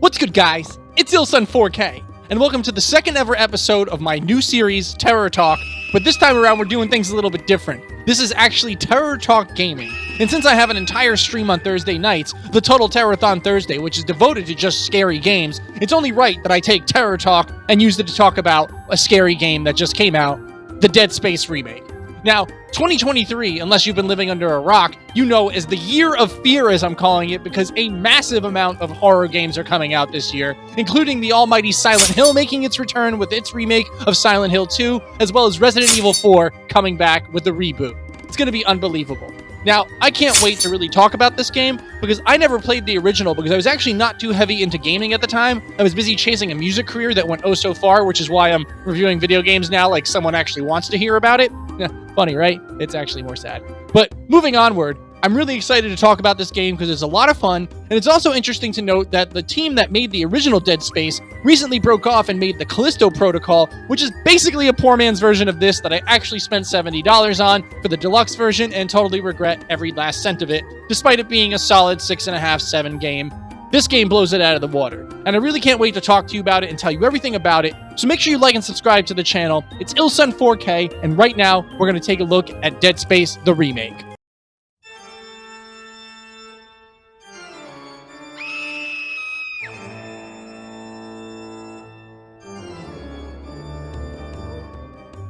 What's good, guys? It's ILLtv 4K, and welcome to the second ever episode of my new series, Terror Talk, but this time around we're doing things a little bit different. This is actually Terror Talk Gaming, and since I have an entire stream on Thursday nights, the Total Terror-thon Thursday, which is devoted to just scary games, it's only right that I take Terror Talk and use it to talk about a scary game that just came out, the Dead Space Remake. Now, 2023, unless you've been living under a rock, you know as the year of fear, as I'm calling it, because a massive amount of horror games are coming out this year, including the almighty Silent Hill making its return with its remake of Silent Hill 2, as well as Resident Evil 4 coming back with the reboot. It's going to be unbelievable. Now, I can't wait to really talk about this game, because I never played the original, because I was actually not too heavy into gaming at the time. I was busy chasing a music career that went oh so far, which is why I'm reviewing video games now like someone actually wants to hear about it. Funny, right? It's actually more sad. But moving onward, I'm really excited to talk about this game because it's a lot of fun, and it's also interesting to note that the team that made the original Dead Space recently broke off and made the Callisto Protocol, which is basically a poor man's version of this that I actually spent $70 on for the deluxe version and totally regret every last cent of it, despite it being a solid 6.5, 7 game. This game blows it out of the water, and I really can't wait to talk to you about it and tell you everything about it, so make sure you like and subscribe to the channel. It's ILLtv 4K, and right now, we're going to take a look at Dead Space, the remake.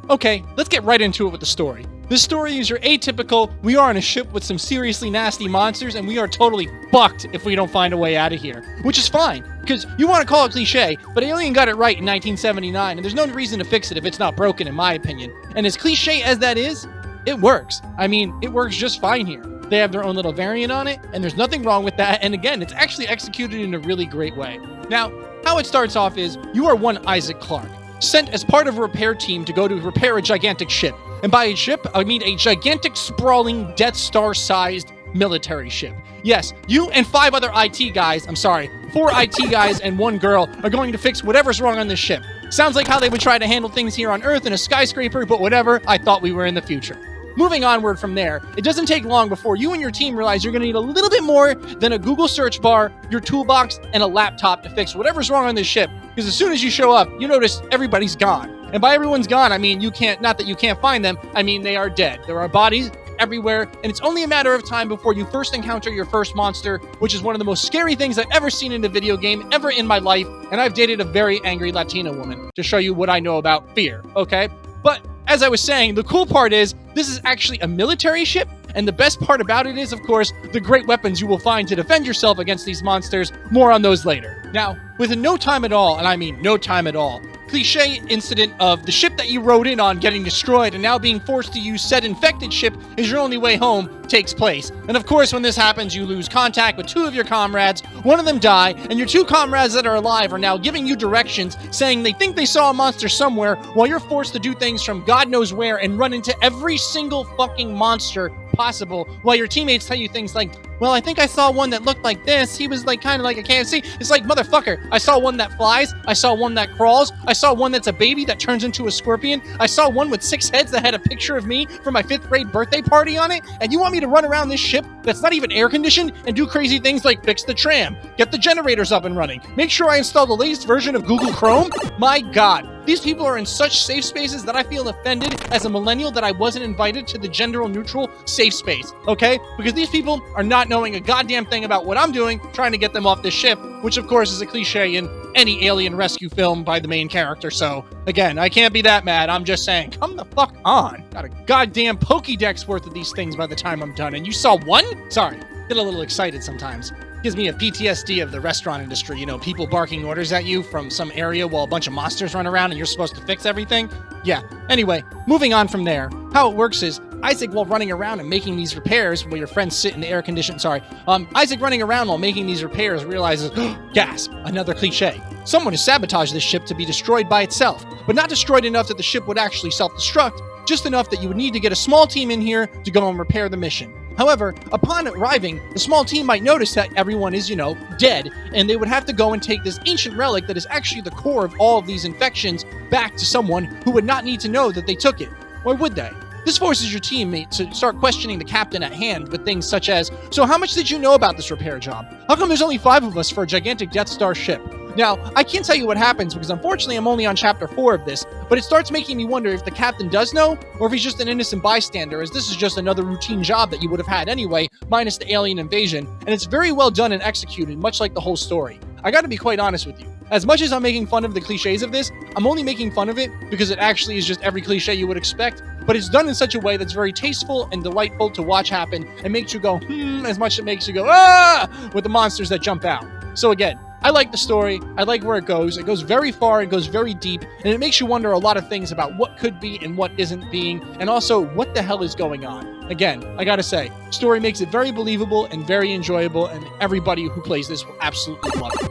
Okay, let's get right into it with the story. This story is your atypical, we are on a ship with some seriously nasty monsters and we are totally fucked if we don't find a way out of here. Which is fine, because you want to call it cliche, but Alien got it right in 1979 and there's no reason to fix it if it's not broken in my opinion. And as cliche as that is, it works. I mean, it works just fine here. They have their own little variant on it and there's nothing wrong with that, and again, it's actually executed in a really great way. Now, how it starts off is, you are one Isaac Clarke, sent as part of a repair team to go to repair a gigantic ship. And by a ship, I mean a gigantic, sprawling, Death Star-sized military ship. Yes, you and 5 other IT guys, 4 IT guys and 1 girl are going to fix whatever's wrong on this ship. Sounds like how they would try to handle things here on Earth in a skyscraper, but whatever, I thought we were in the future. Moving onward from there, it doesn't take long before you and your team realize you're going to need a little bit more than a Google search bar, your toolbox, and a laptop to fix whatever's wrong on this ship. Because as soon as you show up, you notice everybody's gone. And by everyone's gone, I mean not that you can't find them, I mean they are dead. There are bodies everywhere, and it's only a matter of time before you first encounter your first monster, which is one of the most scary things I've ever seen in a video game, ever in my life, and I've dated a very angry Latina woman to show you what I know about fear, okay? But as I was saying, the cool part is, this is actually a military ship, and the best part about it is, of course, the great weapons you will find to defend yourself against these monsters. More on those later. Now, with no time at all, and I mean no time at all, cliche incident of the ship that you rode in on getting destroyed and now being forced to use said infected ship as your only way home takes place. And of course, when this happens, you lose contact with 2 of your comrades, 1 of them die, and your 2 comrades that are alive are now giving you directions, saying they think they saw a monster somewhere, while you're forced to do things from God knows where and run into every single fucking monster possible, while your teammates tell you things like, well, I think I saw one that looked like this. He was like kind of like a KFC. It's like, motherfucker, I saw one that flies. I saw one that crawls. I saw one that's a baby that turns into a scorpion. I saw one with 6 heads that had a picture of me from my 5th grade birthday party on it. And you want me to run around this ship that's not even air conditioned and do crazy things like fix the tram, get the generators up and running, make sure I install the latest version of Google Chrome? My God. These people are in such safe spaces that I feel offended as a millennial that I wasn't invited to the gender-neutral safe space, okay? Because these people are not knowing a goddamn thing about what I'm doing, trying to get them off this ship, which of course is a cliche in any alien rescue film by the main character, so again, I can't be that mad, I'm just saying, come the fuck on. Got a goddamn Pokédex worth of these things by the time I'm done, and you saw one? Sorry, get a little excited sometimes. Gives me a PTSD of the restaurant industry, you know, people barking orders at you from some area while a bunch of monsters run around and you're supposed to fix everything. Yeah, anyway, moving on from there, how it works is, Isaac, while running around and making these repairs, while your friends sit in the air conditioned, Isaac running around while making these repairs realizes, gasp, another cliche. Someone has sabotaged this ship to be destroyed by itself, but not destroyed enough that the ship would actually self-destruct, just enough that you would need to get a small team in here to go and repair the mission. However, upon arriving, the small team might notice that everyone is, dead, and they would have to go and take this ancient relic that is actually the core of all of these infections back to someone who would not need to know that they took it. Or would they? This forces your teammate to start questioning the captain at hand with things such as, so how much did you know about this repair job? How come there's only 5 of us for a gigantic Death Star ship? Now, I can't tell you what happens because unfortunately I'm only on chapter 4 of this, but it starts making me wonder if the captain does know, or if he's just an innocent bystander, as this is just another routine job that you would have had anyway, minus the alien invasion, and it's very well done and executed, much like the whole story. I gotta be quite honest with you. As much as I'm making fun of the cliches of this, I'm only making fun of it because it actually is just every cliche you would expect, but it's done in such a way that's very tasteful and delightful to watch happen and makes you go, as much as it makes you go, ah, with the monsters that jump out. So again, I like the story, I like where it goes very far, it goes very deep, and it makes you wonder a lot of things about what could be and what isn't being, and also what the hell is going on. Again, I gotta say, story makes it very believable and very enjoyable, and everybody who plays this will absolutely love it.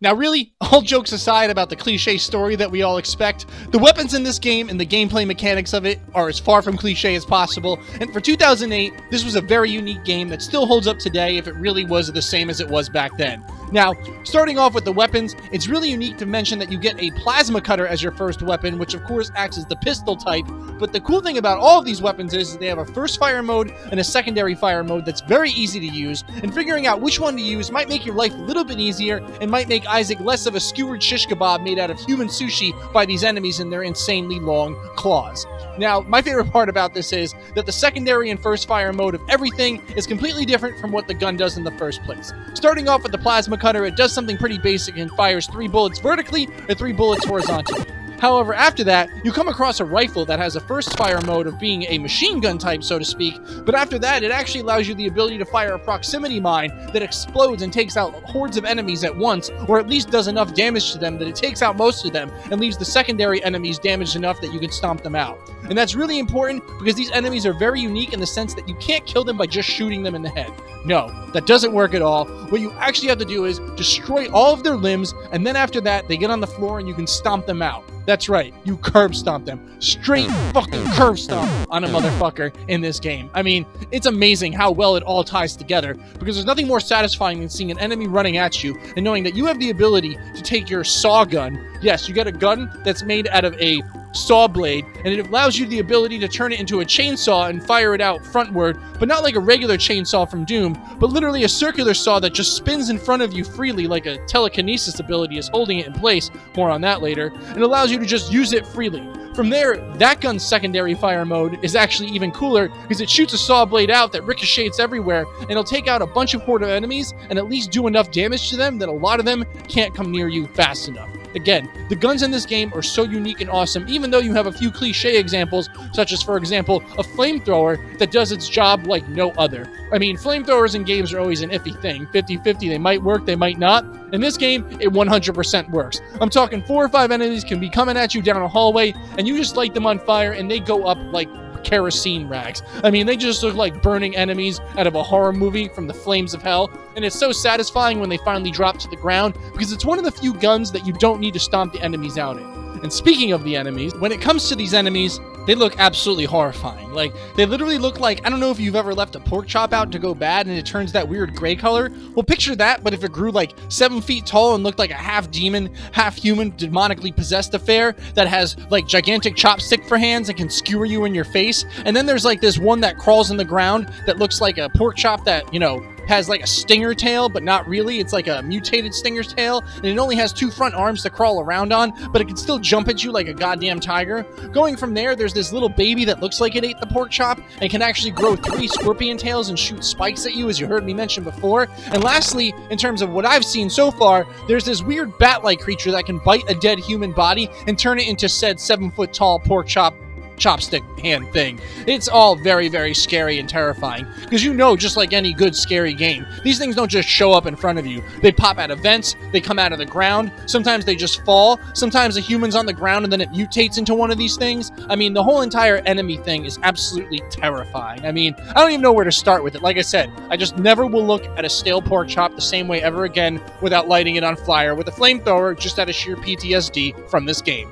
Now really, all jokes aside about the cliche story that we all expect, the weapons in this game and the gameplay mechanics of it are as far from cliche as possible, and for 2008, this was a very unique game that still holds up today if it really was the same as it was back then. Now, starting off with the weapons, it's really unique to mention that you get a Plasma Cutter as your first weapon, which of course acts as the pistol type, but the cool thing about all of these weapons is they have a first fire mode and a secondary fire mode that's very easy to use, and figuring out which one to use might make your life a little bit easier and might make Isaac less of a skewered shish kebab made out of human sushi by these enemies in their insanely long claws. Now, my favorite part about this is that the secondary and first fire mode of everything is completely different from what the gun does in the first place. Starting off with the Plasma Cutter, it does something pretty basic and fires 3 bullets vertically or 3 bullets horizontally. However, after that, you come across a rifle that has a first fire mode of being a machine gun type, so to speak, but after that, it actually allows you the ability to fire a proximity mine that explodes and takes out hordes of enemies at once, or at least does enough damage to them that it takes out most of them and leaves the secondary enemies damaged enough that you can stomp them out. And that's really important because these enemies are very unique in the sense that you can't kill them by just shooting them in the head. No, that doesn't work at all. What you actually have to do is destroy all of their limbs, and then after that, they get on the floor and you can stomp them out. That's right, you curb stomp them. Straight fucking curb stomp on a motherfucker in this game. I mean, it's amazing how well it all ties together, because there's nothing more satisfying than seeing an enemy running at you and knowing that you have the ability to take your saw gun. Yes, you get a gun that's made out of a saw blade, and it allows you the ability to turn it into a chainsaw and fire it out frontward, but not like a regular chainsaw from Doom, but literally a circular saw that just spins in front of you freely like a telekinesis ability is holding it in place. More on that later. And allows you to just use it freely. From there, that gun's secondary fire mode is actually even cooler because it shoots a saw blade out that ricochets everywhere, and it'll take out a bunch of horde of enemies and at least do enough damage to them that a lot of them can't come near you fast enough. Again, the guns in this game are so unique and awesome, even though you have a few cliche examples, such as, for example, a flamethrower that does its job like no other. I mean, flamethrowers in games are always an iffy thing. 50-50, they might work, they might not. In this game, it 100% works. I'm talking 4 or 5 enemies can be coming at you down a hallway, and you just light them on fire, and they go up like kerosene rags. I mean, they just look like burning enemies out of a horror movie from the flames of hell, and it's so satisfying when they finally drop to the ground, because it's one of the few guns that you don't need to stomp the enemies out in. And speaking of the enemies, when it comes to these enemies, they look absolutely horrifying. Like, they literally look like, I don't know if you've ever left a pork chop out to go bad and it turns that weird gray color. Well, picture that, but if it grew like 7 feet tall and looked like a half demon, half human, demonically possessed affair that has like gigantic chopstick for hands and can skewer you in your face. And then there's like this one that crawls in the ground that looks like a pork chop that, you know, has like a stinger tail, but not really. It's like a mutated stinger tail, and it only has 2 front arms to crawl around on, but it can still jump at you like a goddamn tiger. Going from there, there's this little baby that looks like it ate the pork chop and can actually grow 3 scorpion tails and shoot spikes at you, as you heard me mention before. And lastly, in terms of what I've seen so far, there's this weird bat-like creature that can bite a dead human body and turn it into said 7-foot-tall pork chopstick hand thing. It's all very, very scary and terrifying, because you know, just like any good scary game, these things don't just show up in front of you. They pop out of vents, they come out of the ground, sometimes they just fall, sometimes the human's on the ground and then it mutates into one of these things. I mean, the whole entire enemy thing is absolutely terrifying. I mean, I don't even know where to start with it. Like I said, I just never will look at a stale pork chop the same way ever again without lighting it on fire with a flamethrower, just out of sheer PTSD from this game.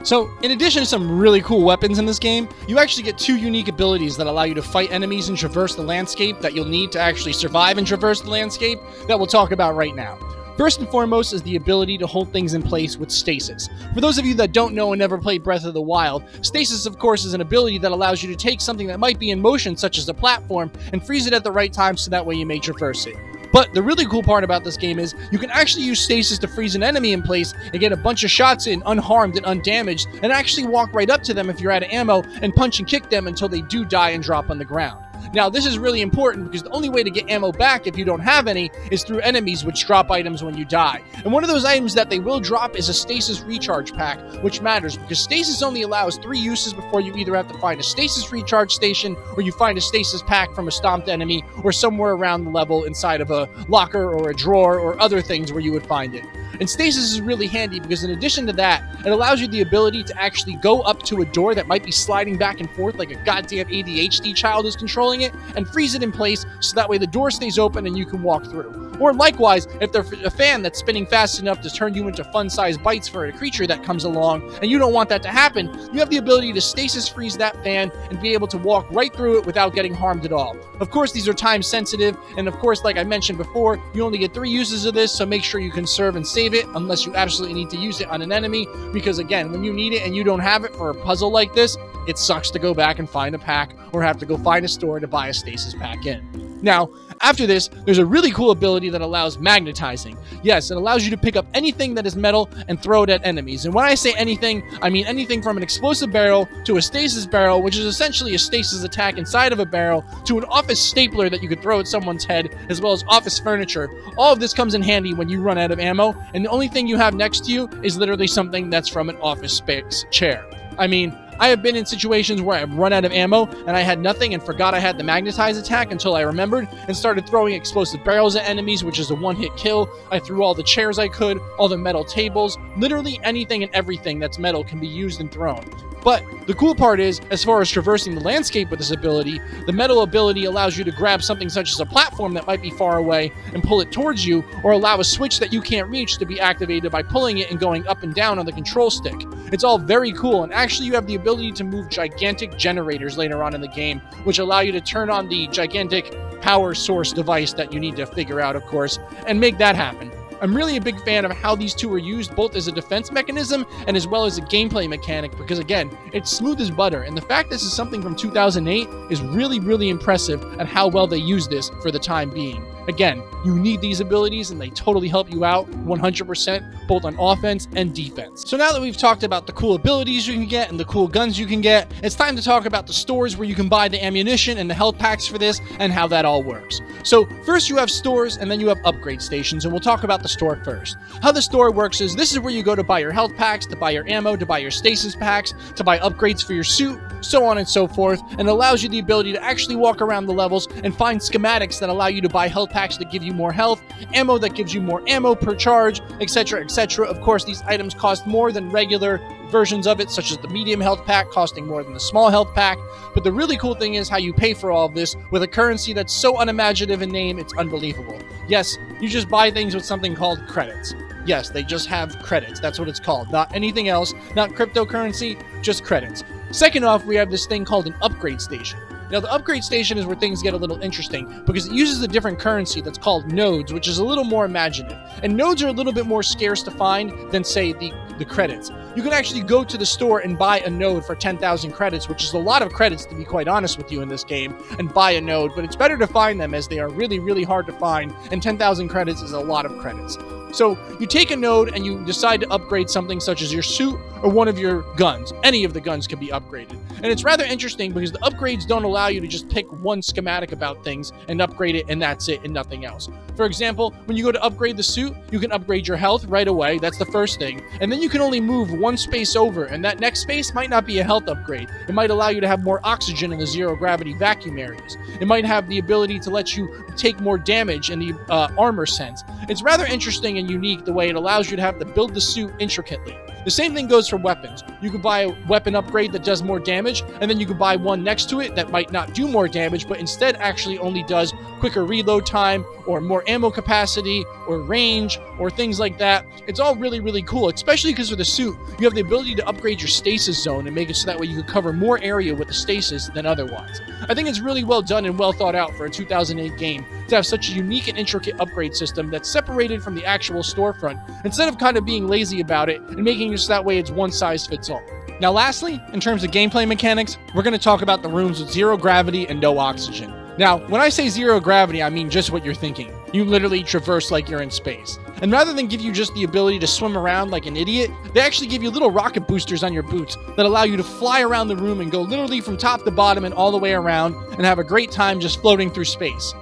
So, in addition to some really cool weapons in this game, you actually get 2 unique abilities that allow you to fight enemies and traverse the landscape that you'll need to actually survive and traverse the landscape that we'll talk about right now. First and foremost is the ability to hold things in place with stasis. For those of you that don't know and never played Breath of the Wild, stasis of course is an ability that allows you to take something that might be in motion, such as a platform, and freeze it at the right time so that way you may traverse it. But the really cool part about this game is you can actually use stasis to freeze an enemy in place and get a bunch of shots in unharmed and undamaged, and actually walk right up to them if you're out of ammo and punch and kick them until they do die and drop on the ground. Now, this is really important because the only way to get ammo back if you don't have any is through enemies which drop items when you die. And one of those items that they will drop is a stasis recharge pack, which matters because stasis only allows 3 uses before you either have to find a stasis recharge station or you find a stasis pack from a stomped enemy or somewhere around the level inside of a locker or a drawer or other things where you would find it. And stasis is really handy because in addition to that, it allows you the ability to actually go up to a door that might be sliding back and forth like a goddamn ADHD child is controlling it and freeze it in place so that way the door stays open and you can walk through. Or likewise, if there's a fan that's spinning fast enough to turn you into fun-sized bites for a creature that comes along and you don't want that to happen, you have the ability to stasis freeze that fan and be able to walk right through it without getting harmed at all. Of course, these are time sensitive, and of course, like I mentioned before, you only get 3 uses of this, so make sure you conserve and save it unless you absolutely need to use it on an enemy, because again, when you need it and you don't have it for a puzzle like this, it sucks to go back and find a pack or have to go find a store to buy a stasis pack in. Now, after this, there's a really cool ability that allows magnetizing. Yes, it allows you to pick up anything that is metal and throw it at enemies. And when I say anything, I mean anything from an explosive barrel to a stasis barrel, which is essentially a stasis attack inside of a barrel, to an office stapler that you could throw at someone's head, as well as office furniture. All of this comes in handy when you run out of ammo, and the only thing you have next to you is literally something that's from an office space chair. I mean, I have been in situations where I've run out of ammo and I had nothing and forgot I had the magnetize attack until I remembered and started throwing explosive barrels at enemies, which is a one-hit kill. I threw all the chairs I could, all the metal tables, literally anything and everything that's metal can be used and thrown. But the cool part is, as far as traversing the landscape with this ability, the metal ability allows you to grab something such as a platform that might be far away and pull it towards you, or allow a switch that you can't reach to be activated by pulling it and going up and down on the control stick. It's all very cool, and actually you have the ability to move gigantic generators later on in the game, which allow you to turn on the gigantic power source device that you need to figure out, of course, and make that happen. I'm really a big fan of how these two are used both as a defense mechanism and as well as a gameplay mechanic because, again, it's smooth as butter, and the fact this is something from 2008 is really, really impressive at how well they use this for the time being. Again, you need these abilities and they totally help you out 100% both on offense and defense. So now that we've talked about the cool abilities you can get and the cool guns you can get, it's time to talk about the stores where you can buy the ammunition and the health packs for this and how that all works. So first you have stores and then you have upgrade stations, and we'll talk about the store first. How the store works is this is where you go to buy your health packs, to buy your ammo, to buy your stasis packs, to buy upgrades for your suit, so on and so forth, and allows you the ability to actually walk around the levels and find schematics that allow you to buy health packs that give you more health, ammo that gives you more ammo per charge, etc., etc. Of course, these items cost more than regular versions of it, such as the medium health pack costing more than the small health pack. But the really cool thing is how you pay for all of this with a currency that's so unimaginative in name, it's unbelievable. Yes, you just buy things with something called credits. Yes, they just have credits. That's what it's called. Not anything else, not cryptocurrency, just credits. Second off, we have this thing called an upgrade station. Now, the upgrade station is where things get a little interesting because it uses a different currency that's called nodes, which is a little more imaginative. And nodes are a little bit more scarce to find than, say, the credits. You can actually go to the store and buy a node for 10,000 credits, which is a lot of credits, to be quite honest with you, in this game, and buy a node. But it's better to find them as they are really, really hard to find, and 10,000 credits is a lot of credits. So you take a node and you decide to upgrade something such as your suit or one of your guns. Any of the guns can be upgraded. And it's rather interesting because the upgrades don't allow you to just pick one schematic about things and upgrade it and that's it and nothing else. For example, when you go to upgrade the suit, you can upgrade your health right away. That's the first thing. And then you can only move one space over, and that next space might not be a health upgrade. It might allow you to have more oxygen in the zero gravity vacuum areas. It might have the ability to let you take more damage in the armor sense. It's rather interesting and unique the way it allows you to have to build the suit intricately. The same thing goes for weapons. You can buy a weapon upgrade that does more damage, and then you can buy one next to it that might not do more damage, but instead actually only does quicker reload time or more ammo capacity or range or things like that. It's all really, really cool, especially because with the suit, you have the ability to upgrade your stasis zone and make it so that way you can cover more area with the stasis than otherwise. I think it's really well done and well thought out for a 2008 game to have such a unique and intricate upgrade system that's separated from the actual storefront instead of kind of being lazy about it and making it so that way it's one size fits all. Now lastly, in terms of gameplay mechanics, we're going to talk about the rooms with zero gravity and no oxygen. Now, when I say zero gravity, I mean just what you're thinking. You literally traverse like you're in space. And rather than give you just the ability to swim around like an idiot, they actually give you little rocket boosters on your boots that allow you to fly around the room and go literally from top to bottom and all the way around and have a great time just floating through space.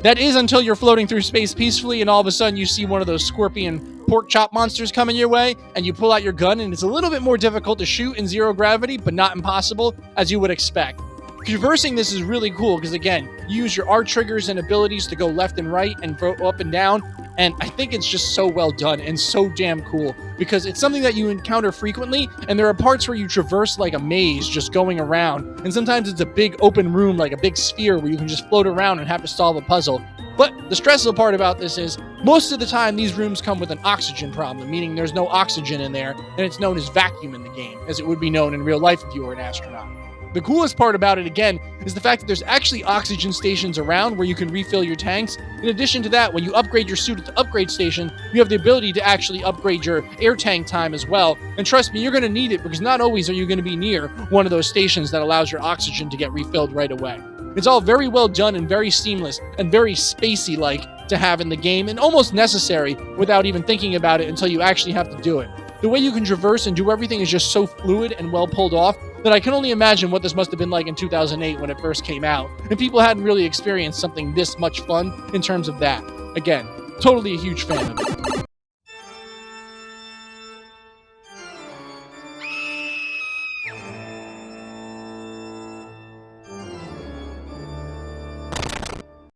That is until you're floating through space peacefully and all of a sudden you see one of those scorpion pork chop monsters coming your way and you pull out your gun, and it's a little bit more difficult to shoot in zero gravity, but not impossible as you would expect. Traversing this is really cool because, again, you use your R triggers and abilities to go left and right and go up and down, and I think it's just so well done and so damn cool because it's something that you encounter frequently, and there are parts where you traverse like a maze just going around, and sometimes it's a big open room like a big sphere where you can just float around and have to solve a puzzle. But the stressful part about this is most of the time these rooms come with an oxygen problem, meaning there's no oxygen in there, and it's known as vacuum in the game, as it would be known in real life if you were an astronaut. The coolest part about it, again, is the fact that there's actually oxygen stations around where you can refill your tanks. In addition to that, when you upgrade your suit at the upgrade station, you have the ability to actually upgrade your air tank time as well. And trust me, you're going to need it because not always are you going to be near one of those stations that allows your oxygen to get refilled right away. It's all very well done and very seamless and very spacey-like to have in the game and almost necessary without even thinking about it until you actually have to do it. The way you can traverse and do everything is just so fluid and well pulled off that I can only imagine what this must have been like in 2008 when it first came out, and people hadn't really experienced something this much fun in terms of that. Again, totally a huge fan of it.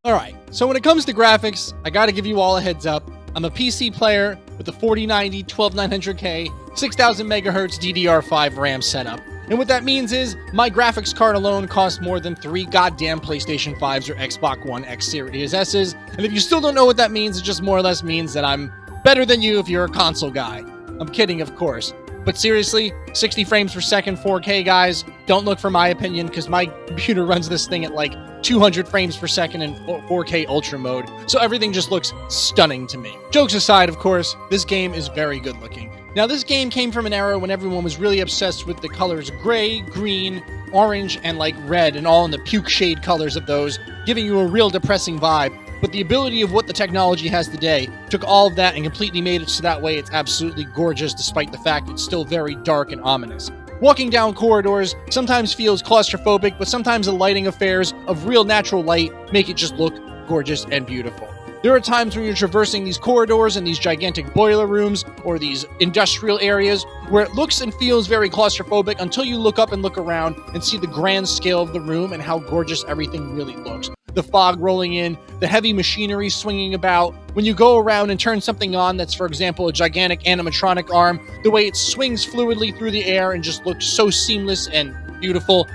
Alright, so when it comes to graphics, I gotta give you all a heads up. I'm a PC player with a 4090 12900K 6000 MHz DDR5 RAM setup. And what that means is, my graphics card alone costs more than 3 goddamn PlayStation 5s or Xbox One X Series S's. And if you still don't know what that means, it just more or less means that I'm better than you if you're a console guy. I'm kidding, of course. But seriously, 60 frames per second, 4K, guys, don't look for my opinion, because my computer runs this thing at like 200 frames per second in 4K Ultra mode, so everything just looks stunning to me. Jokes aside, of course, this game is very good looking. Now, this game came from an era when everyone was really obsessed with the colors gray, green, orange, and like red, and all in the puke shade colors of those, giving you a real depressing vibe. But the ability of what the technology has today took all of that and completely made it so that way it's absolutely gorgeous, despite the fact it's still very dark and ominous. Walking down corridors sometimes feels claustrophobic, but sometimes the lighting affairs of real natural light make it just look gorgeous and beautiful. There are times when you're traversing these corridors and these gigantic boiler rooms or these industrial areas where it looks and feels very claustrophobic until you look up and look around and see the grand scale of the room and how gorgeous everything really looks. The fog rolling in, the heavy machinery swinging about. When you go around and turn something on that's, for example, a gigantic animatronic arm, the way it swings fluidly through the air and just looks so seamless and beautiful.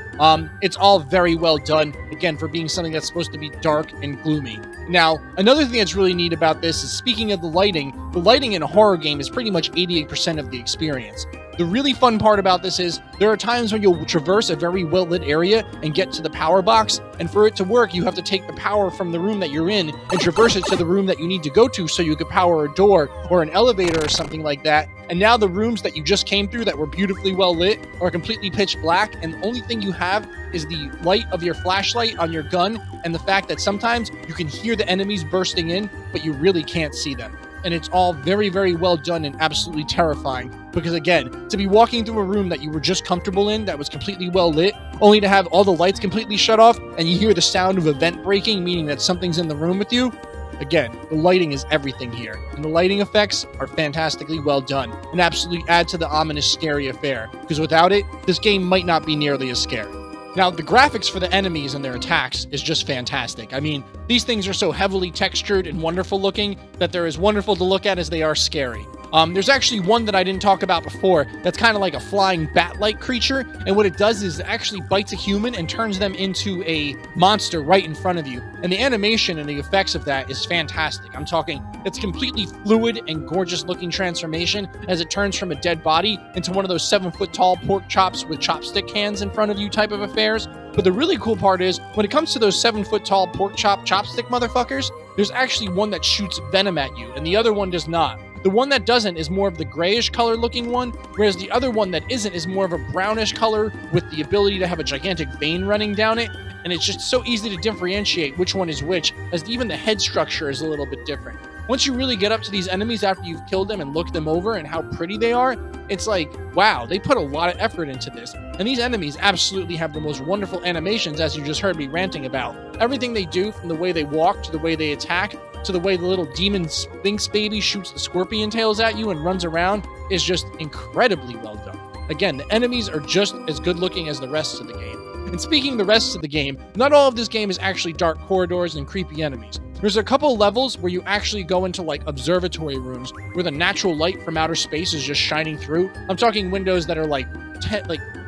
It's all very well done, again, for being something that's supposed to be dark and gloomy. Now, another thing that's really neat about this is, speaking of the lighting in a horror game is pretty much 88% of the experience. The really fun part about this is, there are times when you'll traverse a very well-lit area and get to the power box, and for it to work, you have to take the power from the room that you're in and traverse it to the room that you need to go to so you could power a door or an elevator or something like that. And now the rooms that you just came through that were beautifully well lit are completely pitch black, and the only thing you have is the light of your flashlight on your gun and the fact that sometimes you can hear the enemies bursting in, but you really can't see them. And it's all very, very well done and absolutely terrifying. Because again, to be walking through a room that you were just comfortable in, that was completely well lit, only to have all the lights completely shut off, and you hear the sound of a vent breaking, meaning that something's in the room with you. Again, the lighting is everything here, and the lighting effects are fantastically well done, and absolutely add to the ominous, scary affair, because without it, this game might not be nearly as scary. Now, the graphics for the enemies and their attacks is just fantastic. I mean, these things are so heavily textured and wonderful looking that they're as wonderful to look at as they are scary. There's actually one that I didn't talk about before that's kind of like a flying bat-like creature, and what it does is it actually bites a human and turns them into a monster right in front of you. And the animation and the effects of that is fantastic. I'm talking, it's completely fluid and gorgeous-looking transformation as it turns from a dead body into one of those 7-foot-tall pork chops with chopstick hands in front of you type of affairs. But the really cool part is, when it comes to those 7-foot-tall pork chop chopstick motherfuckers, there's actually one that shoots venom at you, and the other one does not. The one that doesn't is more of the grayish color looking one, whereas the other one that isn't is more of a brownish color with the ability to have a gigantic vein running down it, and it's just so easy to differentiate which one is which, as even the head structure is a little bit different. Once you really get up to these enemies after you've killed them and look them over and how pretty they are, it's like, wow, they put a lot of effort into this. And these enemies absolutely have the most wonderful animations, as you just heard me ranting about. Everything they do, from the way they walk to the way they attack, to the way the little demon Sphinx baby shoots the scorpion tails at you and runs around, is just incredibly well done. Again, the enemies are just as good looking as the rest of the game. And speaking of the rest of the game, not all of this game is actually dark corridors and creepy enemies. There's a couple levels where you actually go into like observatory rooms where the natural light from outer space is just shining through. I'm talking windows that are like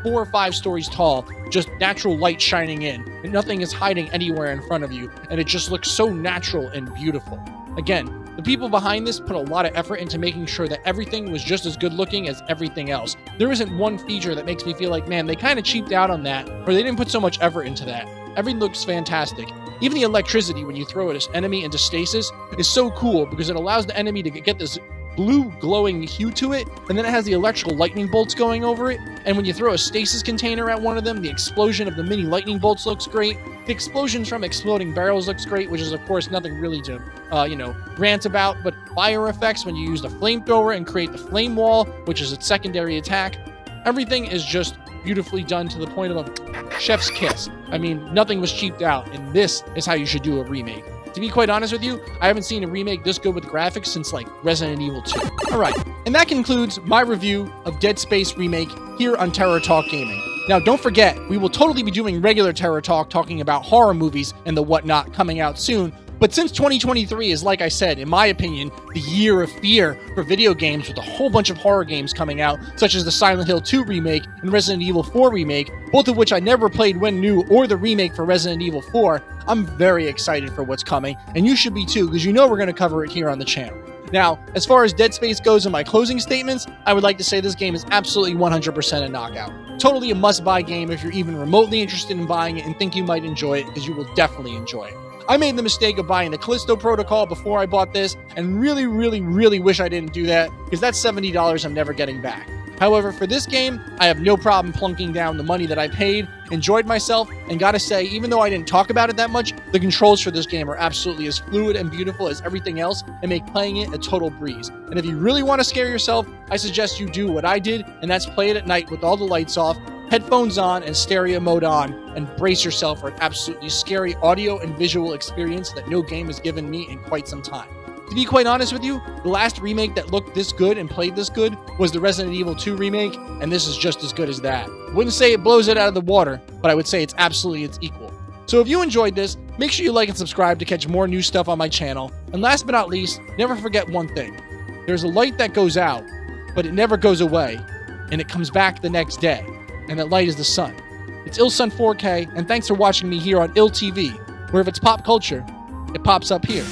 4 or 5 stories tall, just natural light shining in, and nothing is hiding anywhere in front of you, and it just looks so natural and beautiful. Again, the people behind this put a lot of effort into making sure that everything was just as good looking as everything else. There isn't one feature that makes me feel like, man, they kind of cheaped out on that, or they didn't put so much effort into that. Everything looks fantastic. Even the electricity when you throw an enemy into stasis is so cool because it allows the enemy to get this blue glowing hue to it, and then it has the electrical lightning bolts going over it, and when you throw a stasis container at one of them, the explosion of the mini lightning bolts looks great. The explosions from exploding barrels looks great, which is of course nothing really to rant about, but fire effects when you use the flamethrower and create the flame wall, which is its secondary attack. Everything is just beautifully done to the point of a chef's kiss. I mean, nothing was cheaped out, and this is how you should do a remake. To be quite honest with you, I haven't seen a remake this good with graphics since like Resident Evil 2. Alright, and that concludes my review of Dead Space Remake here on Terror Talk Gaming. Now don't forget, we will totally be doing regular Terror Talk talking about horror movies and the whatnot coming out soon, but since 2023 is, like I said, in my opinion, the year of fear for video games with a whole bunch of horror games coming out, such as the Silent Hill 2 remake and Resident Evil 4 remake, both of which I never played when new, or the remake for Resident Evil 4, I'm very excited for what's coming, and you should be too, because you know we're going to cover it here on the channel. Now, as far as Dead Space goes in my closing statements, I would like to say this game is absolutely 100% a knockout. Totally a must-buy game if you're even remotely interested in buying it and think you might enjoy it, because you will definitely enjoy it. I made the mistake of buying the Callisto Protocol before I bought this, and really wish I didn't do that, because that's $70 I'm never getting back. However, for this game, I have no problem plunking down the money that I paid, enjoyed myself, and gotta say, even though I didn't talk about it that much, the controls for this game are absolutely as fluid and beautiful as everything else, and make playing it a total breeze. And if you really want to scare yourself, I suggest you do what I did, and that's play it at night with all the lights off, headphones on, and stereo mode on, and brace yourself for an absolutely scary audio and visual experience that no game has given me in quite some time. To be quite honest with you, the last remake that looked this good and played this good was the Resident Evil 2 remake, and this is just as good as that. Wouldn't say it blows it out of the water, but I would say it's absolutely its equal. So if you enjoyed this, make sure you like and subscribe to catch more new stuff on my channel, and last but not least, never forget one thing. There's a light that goes out, but it never goes away, and it comes back the next day, and that light is the sun. It's ILLsun 4K, and thanks for watching me here on ILLtv, where if it's pop culture, it pops up here.